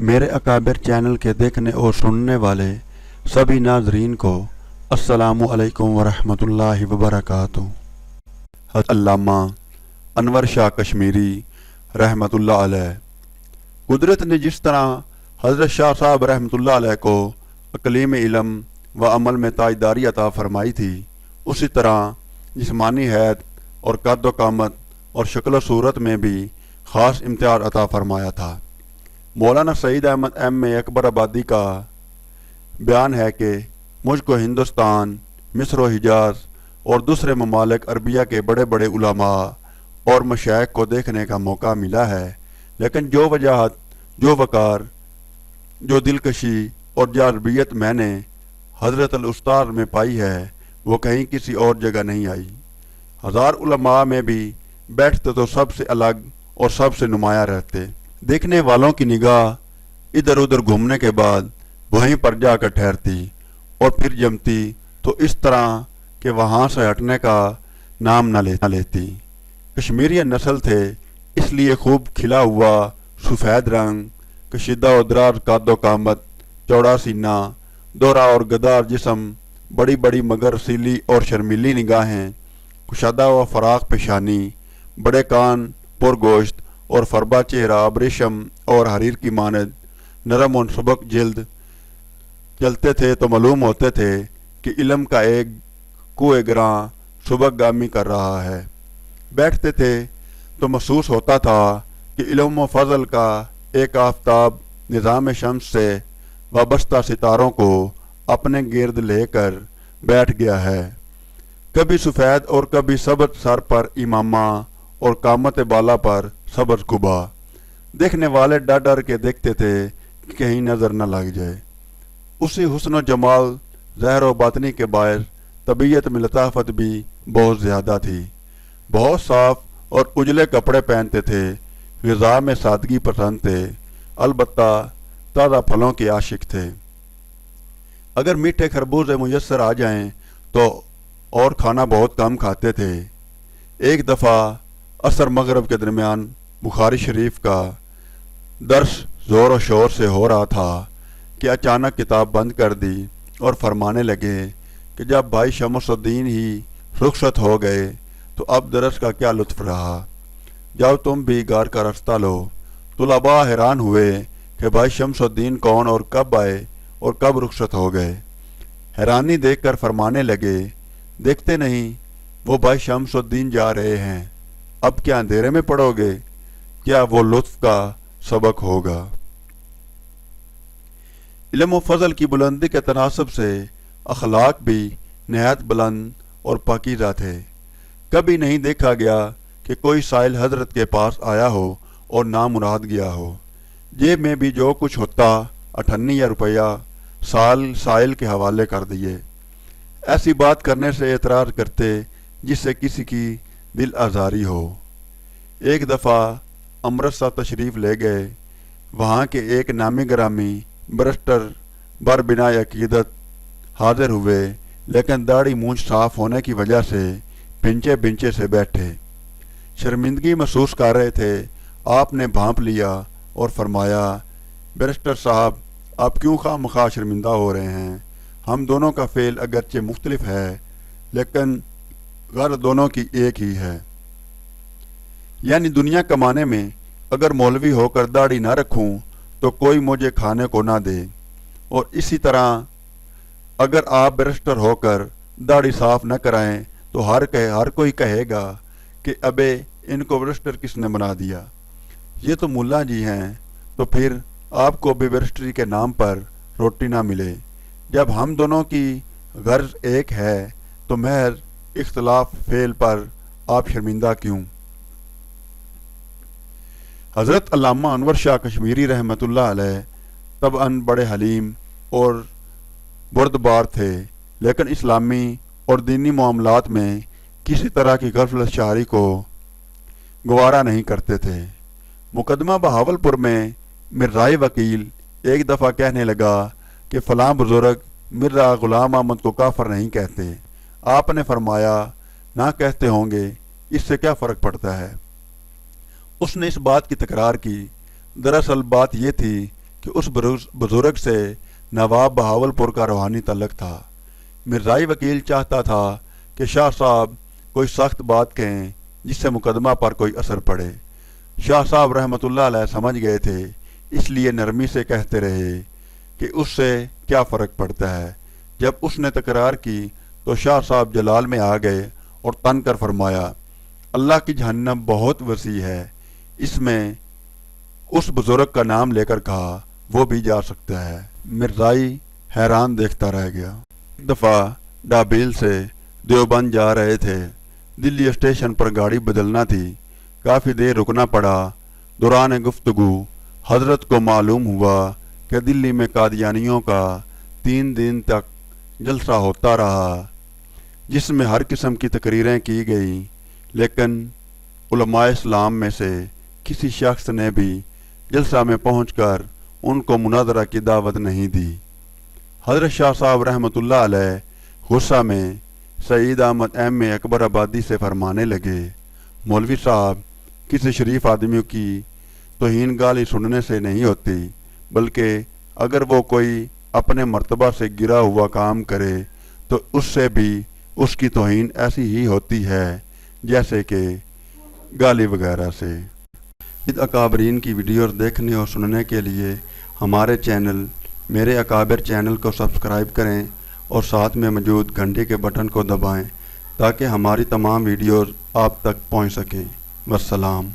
میرے اکابر چینل کے دیکھنے اور سننے والے سبھی ناظرین کو السلام علیکم ورحمۃ اللہ وبرکاتہ۔ حضرت علامہ انور شاہ کشمیری رحمۃ اللہ علیہ۔ قدرت نے جس طرح حضرت شاہ صاحب رحمۃ اللہ علیہ کو اقلیم علم و عمل میں تاجداری عطا فرمائی تھی، اسی طرح جسمانی حیت اور قد و قامت اور شکل و صورت میں بھی خاص امتیاز عطا فرمایا تھا۔ مولانا سعید احمد ایم اے اکبر آبادی کا بیان ہے کہ مجھ کو ہندوستان، مصر و حجاز اور دوسرے ممالک عربیہ کے بڑے بڑے علماء اور مشائخ کو دیکھنے کا موقع ملا ہے، لیکن جو وجاہت، جو وقار، جو دلکشی اور جاذبیت میں نے حضرت الاستاذ میں پائی ہے وہ کہیں کسی اور جگہ نہیں آئی۔ ہزار علماء میں بھی بیٹھتے تو سب سے الگ اور سب سے نمایاں رہتے، دیکھنے والوں کی نگاہ ادھر ادھر گھومنے کے بعد وہیں پر جا کر ٹھہرتی اور پھر جمتی تو اس طرح کہ وہاں سے ہٹنے کا نام نہ لیتی۔ کشمیری نسل تھے، اس لیے خوب کھلا ہوا سفید رنگ، کشیدہ و دراز قد و قامت، چوڑا سینہ، دوہرا اور گدار جسم، بڑی بڑی مگر رسیلی اور شرمیلی نگاہیں، کشادہ و فراخ پیشانی، بڑے کان، پر گوشت اور فربا چہرہ، ابریشم اور حریر کی مانند نرم و سبک جلد، چلتے تھے تو معلوم ہوتے تھے کہ علم کا ایک کوہ گراں سبک گامی کر رہا ہے۔ بیٹھتے تھے تو محسوس ہوتا تھا کہ علم و فضل کا ایک آفتاب نظام شمس سے وابستہ ستاروں کو اپنے گرد لے کر بیٹھ گیا ہے، کبھی سفید اور کبھی سبز سر پر امامہ اور قامت بالا پر سبز قبا۔ دیکھنے والے ڈر ڈر کے دیکھتے تھے کہ کہیں نظر نہ لگ جائے۔ اسی حسن و جمال، ظاہر و باطنی کے باعث طبیعت میں لطافت بھی بہت زیادہ تھی۔ بہت صاف اور اجلے کپڑے پہنتے تھے، غذا میں سادگی پسند تھے، البتہ تازہ پھلوں کے عاشق تھے۔ اگر میٹھے خربوزے میسر آ جائیں تو اور کھانا بہت کم کھاتے تھے۔ ایک دفعہ عصر مغرب کے درمیان بخاری شریف کا درس زور و شور سے ہو رہا تھا کہ اچانک کتاب بند کر دی اور فرمانے لگے کہ جب بھائی شمس الدین ہی رخصت ہو گئے تو اب درس کا کیا لطف رہا، جب تم بھی گھر کا رستہ لو۔ طلباء حیران ہوئے کہ بھائی شمس الدین کون اور کب آئے اور کب رخصت ہو گئے۔ حیرانی دیکھ کر فرمانے لگے، دیکھتے نہیں وہ بھائی شمس الدین جا رہے ہیں، اب کیا اندھیرے میں پڑو گے؟ کیا وہ لطف کا سبق ہوگا؟ علم و فضل کی بلندی کے تناسب سے اخلاق بھی نہایت بلند اور پاکیزہ تھے۔ کبھی نہیں دیکھا گیا کہ کوئی سائل حضرت کے پاس آیا ہو اور نامراد گیا ہو۔ جیب میں بھی جو کچھ ہوتا 98 یا روپیہ سائل کے حوالے کر دیے۔ ایسی بات کرنے سے اعتراض کرتے جس سے کسی کی دل آزاری ہو۔ ایک دفعہ امرتسر تشریف لے گئے، وہاں کے ایک نامی گرامی برسٹر بر بنا عقیدت حاضر ہوئے، لیکن داڑھی مونچھ صاف ہونے کی وجہ سے بنچے سے بیٹھے، شرمندگی محسوس کر رہے تھے۔ آپ نے بھانپ لیا اور فرمایا، بیرسٹر صاحب آپ کیوں خواہ مخواہ شرمندہ ہو رہے ہیں؟ ہم دونوں کا فعل اگرچہ مختلف ہے لیکن غرض دونوں کی ایک ہی ہے، یعنی دنیا کمانے میں اگر مولوی ہو کر داڑھی نہ رکھوں تو کوئی مجھے کھانے کو نہ دے، اور اسی طرح اگر آپ بیرسٹر ہو کر داڑھی صاف نہ کرائیں تو ہر کوئی کہے گا کہ ابے ان کو بیرسٹر کس نے بنا دیا، یہ تو ملا جی ہیں، تو پھر آپ کو بھی بیرسٹری کے نام پر روٹی نہ ملے۔ جب ہم دونوں کی غرض ایک ہے تو محض اختلاف فعل پر آپ شرمندہ کیوں؟ حضرت علامہ انور شاہ کشمیری رحمۃ اللہ علیہ طبعاً بڑے حلیم اور بردبار تھے، لیکن اسلامی اور دینی معاملات میں کسی طرح کی غفلت شعاری کو گوارا نہیں کرتے تھے۔ مقدمہ بہاولپور میں مرزائی وکیل ایک دفعہ کہنے لگا کہ فلاں بزرگ مرزا غلام احمد کو کافر نہیں کہتے۔ آپ نے فرمایا، نہ کہتے ہوں گے، اس سے کیا فرق پڑتا ہے؟ اس نے اس بات کی تکرار کی۔ دراصل بات یہ تھی کہ اس بزرگ سے نواب بہاولپور کا روحانی تعلق تھا۔ مرزائی وکیل چاہتا تھا کہ شاہ صاحب کوئی سخت بات کہیں جس سے مقدمہ پر کوئی اثر پڑے۔ شاہ صاحب رحمۃ اللہ علیہ سمجھ گئے تھے، اس لیے نرمی سے کہتے رہے کہ اس سے کیا فرق پڑتا ہے۔ جب اس نے تکرار کی تو شاہ صاحب جلال میں آ گئے اور تن کر فرمایا، اللہ کی جہنم بہت وسیع ہے، اس میں اس بزرگ کا نام لے کر کہا وہ بھی جا سکتا ہے۔ مرزائی حیران دیکھتا رہ گیا۔ ایک دفعہ ڈابیل سے دیوبند جا رہے تھے۔ دلی اسٹیشن پر گاڑی بدلنا تھی، کافی دیر رکنا پڑا۔ دوران گفتگو حضرت کو معلوم ہوا کہ دلی میں قادیانیوں کا 3 دن تک جلسہ ہوتا رہا، جس میں ہر قسم کی تقریریں کی گئیں، لیکن علماء اسلام میں سے کسی شخص نے بھی جلسہ میں پہنچ کر ان کو مناظرہ کی دعوت نہیں دی۔ حضرت شاہ صاحب رحمۃ اللہ علیہ غصہ میں سعید احمد ایم اکبر آبادی سے فرمانے لگے، مولوی صاحب، کسی شریف آدمی کی توہین گالی سننے سے نہیں ہوتی، بلکہ اگر وہ کوئی اپنے مرتبہ سے گرا ہوا کام کرے تو اس سے بھی اس کی توہین ایسی ہی ہوتی ہے جیسے کہ گالی وغیرہ سے۔ اس اکابرین کی ویڈیوز دیکھنے اور سننے کے لیے ہمارے چینل میرے اکابر چینل کو سبسکرائب کریں اور ساتھ میں موجود گھنٹی کے بٹن کو دبائیں تاکہ ہماری تمام ویڈیوز آپ تک پہنچ سکیں۔ والسلام۔